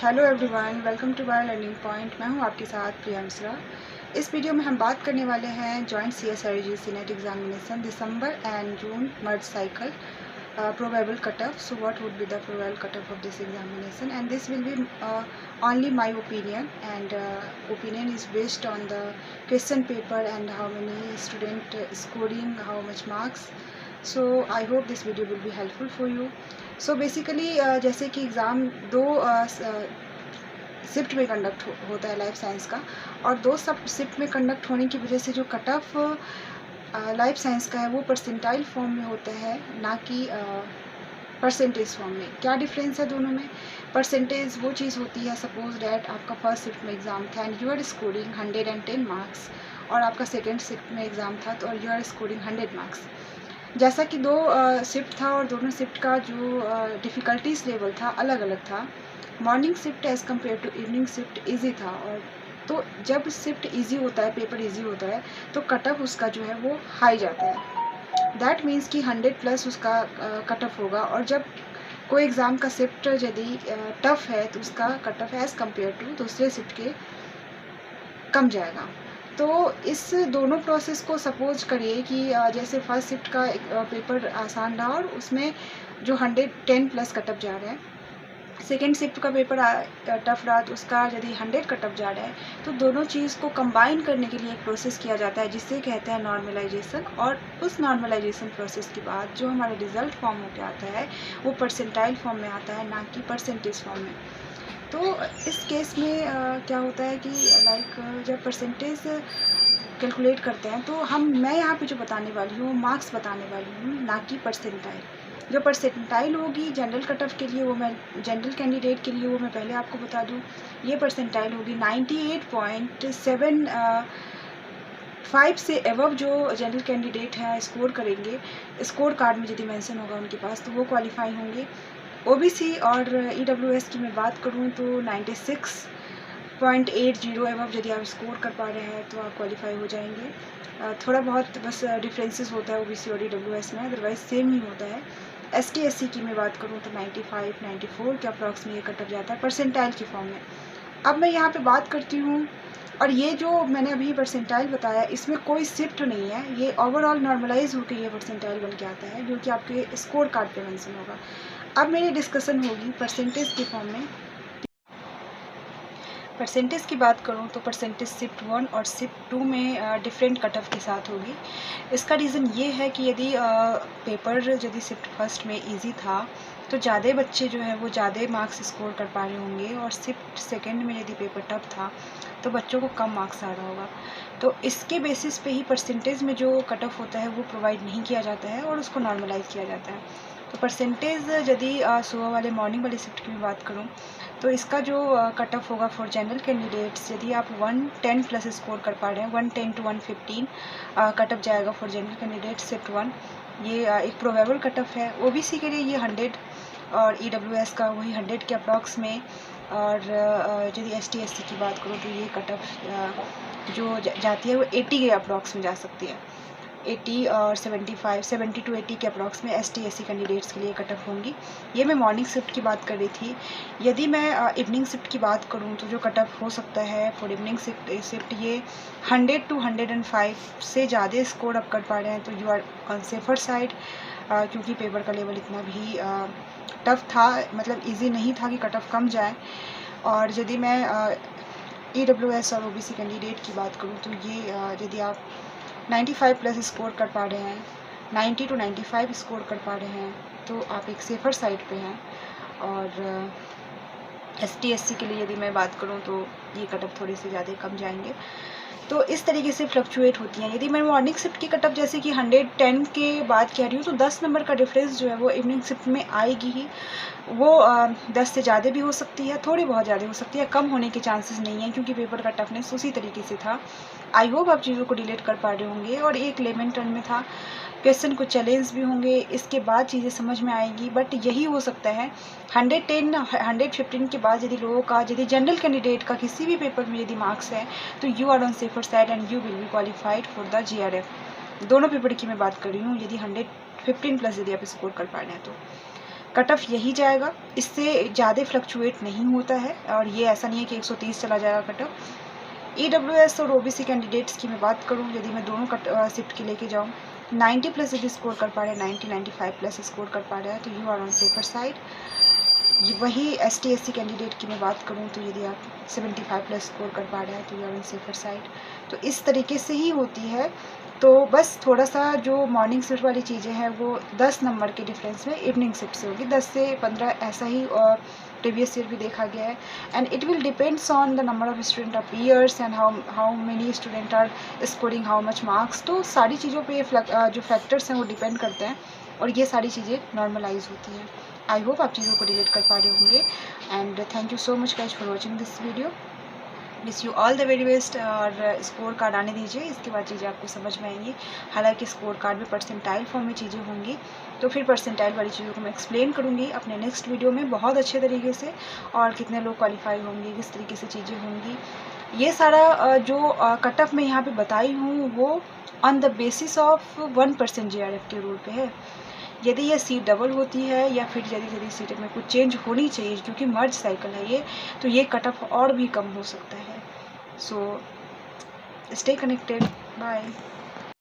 Hello everyone, welcome to my learning point. मैं हूं आपके साथ प्रिया मिश्रा। इस वीडियो में हम बात करने वाले हैं joint CSIRG net examination December and June merge cycle probable cutoff. So what would be the probable cutoff of this examination? And this will be only my opinion, and opinion is based on the question paper and how many student scoring, how much marks. So I hope this video will be helpful for you. So basically जैसे कि exam दो shift में conduct होता है life science का, और दो सब शिफ्ट में कंडक्ट होने की वजह से जो कट ऑफ लाइफ साइंस का है वो परसेंटाइल फॉर्म में होता है, ना कि परसेंटेज फॉर्म में। क्या डिफरेंस है दोनों में? परसेंटेज वो चीज़ होती है, सपोज डैट आपका फर्स्ट शिफ्ट में एग्ज़ाम था and you are scoring 110 marks, और आपका सेकेंड शिफ्ट में एग्ज़ाम था तो और यू आर स्कोरिंग 100 मार्क्स। जैसा कि दो शिफ्ट था और दोनों शिफ्ट का जो डिफ़िकल्टीज लेवल था अलग अलग था। Morning shift as compare to evening shift easy था, और तो जब शिफ्ट ईजी होता है, पेपर ईजी होता है, तो कट ऑफ उसका जो है वो हाई जाता है। दैट मीन्स कि 100 प्लस उसका कट ऑफ होगा, और जब कोई एग्ज़ाम का शिफ्ट यदि टफ है तो उसका cut off as compare to दूसरे शिफ्ट के कम जाएगा। तो इस दोनों प्रोसेस को सपोज करिए कि जैसे फर्स्ट शिफ्ट का पेपर आसान रहा और उसमें जो 110 प्लस कटअप जा रहा है, सेकेंड शिफ्ट का पेपर टफ रहा तो उसका यदि 100 कटअप जा रहा है, तो दोनों चीज़ को कंबाइन करने के लिए एक प्रोसेस किया जाता है जिसे कहते हैं नॉर्मलाइजेशन। और उस नॉर्मलाइजेशन प्रोसेस के बाद जो हमारा रिजल्ट फॉर्म होकर आता है वो परसेंटाइल फॉर्म में आता है, ना कि परसेंटेज फॉर्म में। तो इस केस में क्या होता है कि लाइक जब परसेंटेज कैलकुलेट करते हैं तो मैं यहाँ पे जो बताने वाली हूँ मार्क्स बताने वाली हूँ, ना कि परसेंटाइल। जो परसेंटाइल होगी जनरल कट ऑफ के लिए, वो मैं जनरल कैंडिडेट के लिए वो मैं पहले आपको बता दूँ। ये परसेंटाइल होगी 98.75 से एवब जो जनरल कैंडिडेट हैं स्कोर करेंगे, स्कोर कार्ड में यदि मेंशन होगा उनके पास, तो वो क्वालिफाई होंगे। OBC और EWS की मैं बात करूँ तो 96.80 एवब यदि आप स्कोर कर पा रहे हैं तो आप क्वालिफाई हो जाएंगे। थोड़ा बहुत बस डिफरेंसेस होता है OBC और EWS में, अदरवाइज सेम ही होता है। ST SC की मैं बात करूँ तो 95, 94 के अप्रॉक्स में ये कट ऑफ जाता है परसेंटाइल की फॉर्म में। अब मैं यहाँ पे बात करती हूँ, और ये जो मैंने अभी परसेंटाइल बताया इसमें कोई शिफ्ट नहीं है, ये ओवरऑल नॉर्मलाइज होकर ये परसेंटाइल बन के आता है जो कि आपके स्कोर कार्ड पे मेंशन होगा। अब मेरी डिस्कशन होगी परसेंटेज के फॉर्म में। परसेंटेज की बात करूं तो परसेंटेज शिफ्ट 1 और शिफ्ट 2 में डिफरेंट कट ऑफ के साथ होगी। इसका रीज़न ये है कि यदि पेपर यदि शिफ्ट फर्स्ट में इजी था तो ज़्यादा बच्चे जो है वो ज़्यादा मार्क्स स्कोर कर पा रहे होंगे, और शिफ्ट सेकंड में यदि पेपर टफ था तो बच्चों को कम मार्क्स आ रहा होगा। तो इसके बेसिस पे ही परसेंटेज में जो कट ऑफ होता है वो प्रोवाइड नहीं किया जाता है और उसको नॉर्मलाइज किया जाता है। तो परसेंटेज यदि सुबह वाले मॉर्निंग वाले शिफ्ट की बात करूँ तो इसका जो कट ऑफ होगा फॉर जनरल कैंडिडेट्स, यदि आप 110 प्लस स्कोर कर पा रहे हैं, 110 to 115 कट ऑफ जाएगा फॉर जनरल कैंडिडेट शिफ्ट 1। ये एक प्रोबेबल कट ऑफ है। OBC के लिए ये 100 और EWS का वही 100 के अप्रॉक्स में, और यदि ST SC की बात करूँ तो ये कट ऑफ जो जाती है वो 80 के अप्रॉक्स में जा सकती है। 80 और 75, 70 to 80 के अप्रॉक्स में ST SC कैंडिडेट्स के लिए कट ऑफ होंगी। ये मैं मॉर्निंग शिफ्ट की बात कर रही थी। यदि मैं इवनिंग शिफ्ट की बात करूँ तो जो कट ऑफ हो सकता है फॉर इवनिंग शिफ्ट ये 100 to 105 से ज़्यादा स्कोर अप कर पा रहे हैं तो you are on safer side, क्योंकि पेपर का लेवल इतना भी टफ था, मतलब ईजी नहीं था कि कट ऑफ कम जाए। और यदि मैं EWS और OBC कैंडिडेट की बात करूँ तो ये यदि आप 95 प्लस स्कोर कर पा रहे हैं, 90 to 95 स्कोर कर पा रहे हैं, तो आप एक सेफ़र साइड पे हैं। और ST SC के लिए यदि मैं बात करूं तो ये कट ऑफ थोड़े से ज़्यादा कम जाएंगे। तो इस तरीके से फ्लक्चुएट होती हैं। यदि मैं मॉर्निंग शिफ्ट की कट ऑफ जैसे कि 110 के बाद कह रही हूँ तो 10 नंबर का डिफरेंस जो है वो इवनिंग शिफ्ट में आएगी ही। वो 10 से ज़्यादा भी हो सकती है, थोड़ी बहुत ज़्यादा हो सकती है, कम होने के चांसेस नहीं है क्योंकि पेपर का टफनेस उसी तरीके से था। आई होप आप चीज़ों को डिलीट कर पा रहे होंगे, और एक लेमन टर्न में था, क्वेश्चन कुछ चैलेंज भी होंगे, इसके बाद चीज़ें समझ में आएगी। बट यही हो सकता है 110 115 के बाद यदि लोगों का, यदि जनरल कैंडिडेट का किसी भी पेपर में यदि मार्क्स है तो you are on safer side and you will be qualified for the GRF। दोनों पेपर की मैं बात कर रही हूँ, यदि 115 प्लस यदि आप स्कोर कर पा रहे हैं तो। कट ऑफ यही जाएगा, इससे ज़्यादा फ्लक्चुएट नहीं होता है। और ये ऐसा नहीं है कि 130 चला जाएगा कट ऑफ। EWS और OBC कैंडिडेट्स की मैं बात करूँ, यदि मैं दोनों शिफ्ट की लेके जाऊँ, 90 प्लस यदि स्कोर कर पा रहे हैं, 90-95 प्लस स्कोर कर पा रहे हैं, तो you are on safer side. वही ST/SC कैंडिडेट की मैं बात करूँ, तो यदि आप 75 प्लस स्कोर कर पा रहे हैं, तो you are on safer side. तो इस तरीके से ही होती है। तो बस थोड़ा सा जो मॉर्निंग शिफ्ट वाली चीज़ें हैं वो 10 नंबर के डिफरेंस में इवनिंग शिफ्ट से होगी, 10 से 15 ऐसा ही प्रीवियस ईयर भी देखा गया है। And it will depends on the number of student of years and how many student are scoring how much marks. तो सारी चीज़ों पे जो फैक्टर्स हैं वो डिपेंड करते हैं, और ये सारी चीज़ें नॉर्मलाइज होती हैं। आई होप आप चीज़ों को रिलेट कर पा रहे होंगे। And thank you so much guys for watching this video. Wish you all the very best. और स्कोर कार्ड आने दीजिए, इसके बाद चीज़ें आपको समझ में आएंगी। हालांकि स्कोर कार्ड में परसेंटाइल फॉर्म में चीज़ें होंगी, तो फिर परसेंटाइल वाली चीज़ों को मैं एक्सप्लेन करूँगी अपने नेक्स्ट वीडियो में बहुत अच्छे तरीके से, और कितने लोग क्वालिफाई होंगे, किस तरीके से चीज़ें होंगी। ये सारा जो कट ऑफ मैं यहाँ पे बताई हूँ वो on the basis of 1% JRF के रूल पे है। यदि ये सीट डबल होती है या फिर यदि सीट में कुछ चेंज होनी चाहिए, क्योंकि मर्ज साइकिल है ये, तो ये कट ऑफ और भी कम हो सकता है। So stay connected, bye.